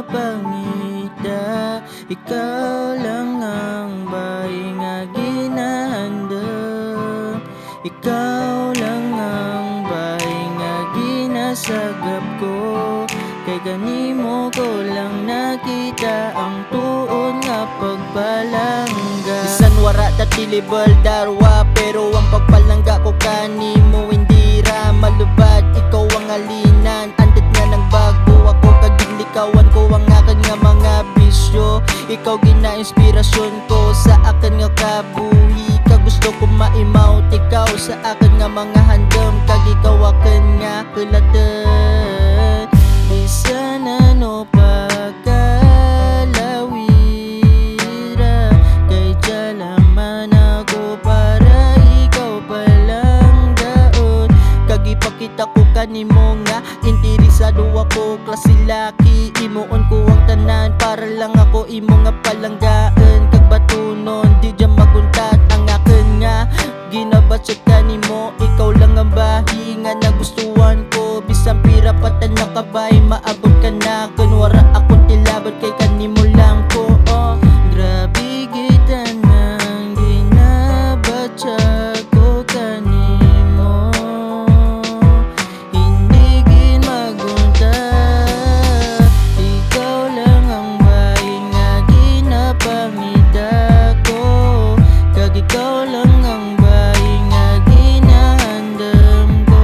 ginapangita. Ikaw lang ang bahay nga ginahandam. Ikaw lang ang bahay nga ginasagap ko. Kay ganimo ko lang nakita ang tuon nga pagpalangga. Bisan wara tatilibal darwa, pero ang pagpalangga ko kanimo hindi ra malubad. Ikaw ang alinan, andit nga nang bago ako. Kaginlikawan ko ang akin nga mga bisyo. Ikaw gina-inspirasyon ko sa akin nga kabuhi. Gusto ko maimawt ikaw sa akin nga mga handam. Kag ikaw akin nga kulatan. Bisan ano pagkalawira, kay jalaman ako para ikaw palang daon. Kag ipakita ko kanimo nga interesado ako. Klase laki, imuon ko ang tanan para lang ako imo nga palanggaan. Kag batunon di dyan maguntat ang akin nga ginabatsot kanimo. Ikaw lang ang bahi nga nagustuhan ko. Bisan pira patan nakabay maabot ka na. Kunwara akong tilaban kay kanimo lang ko. Grabe kita nang ginabatsa ko kanimo. Hindi gin magunta. Ikaw lang ang bahay nga ginapangita ko. Kag ikaw lang ang bahay nga ginahandam ko.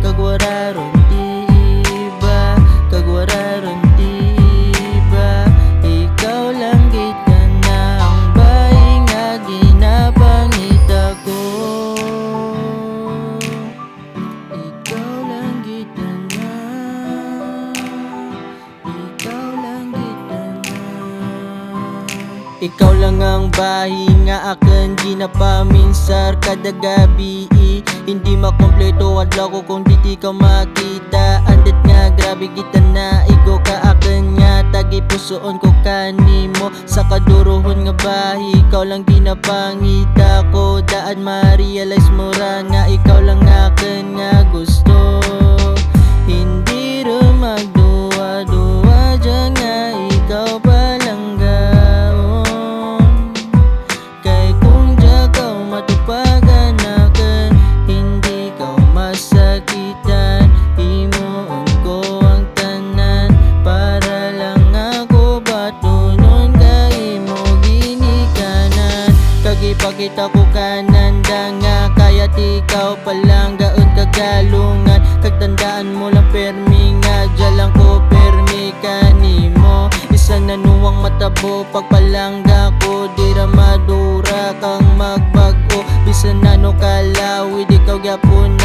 Kag wala ron iba, kag wala ron iba. Ikaw lang kita na ang bahay nga ginapangita ko. Ikaw lang kita na, ikaw lang kita na. Ikaw lang ang bahay nga akin ginapaminsar kada gabi. Hindi makompleto adlaw ko kung di ka makita. Andit nga grabe kita na igo ka akin nga tagi pusoon ko kanimo. Sa kaduruhon nga bahay ikaw lang ginapangita ko. Daan ma-realize mo ra nga ikaw lang akin nga gusto. Hindi rin magduwa-duwa dyan nga ikaw palang gaon. Kay kung dyan ka matupagan akin, hindi ka masakitan. Himuon ko ang tanan para lang ako batunon kay mo ginikanan. Kag ipakita ko kananda nga kaya't ikaw palang gaon kagalungan. Kag tandaan mo lang permi nga dyan lang ko permi kanimo. Bisan nanuwang matabo pagpalangga ko, di ra madura kang magbago. Bisan ano kalawid ikaw gyapon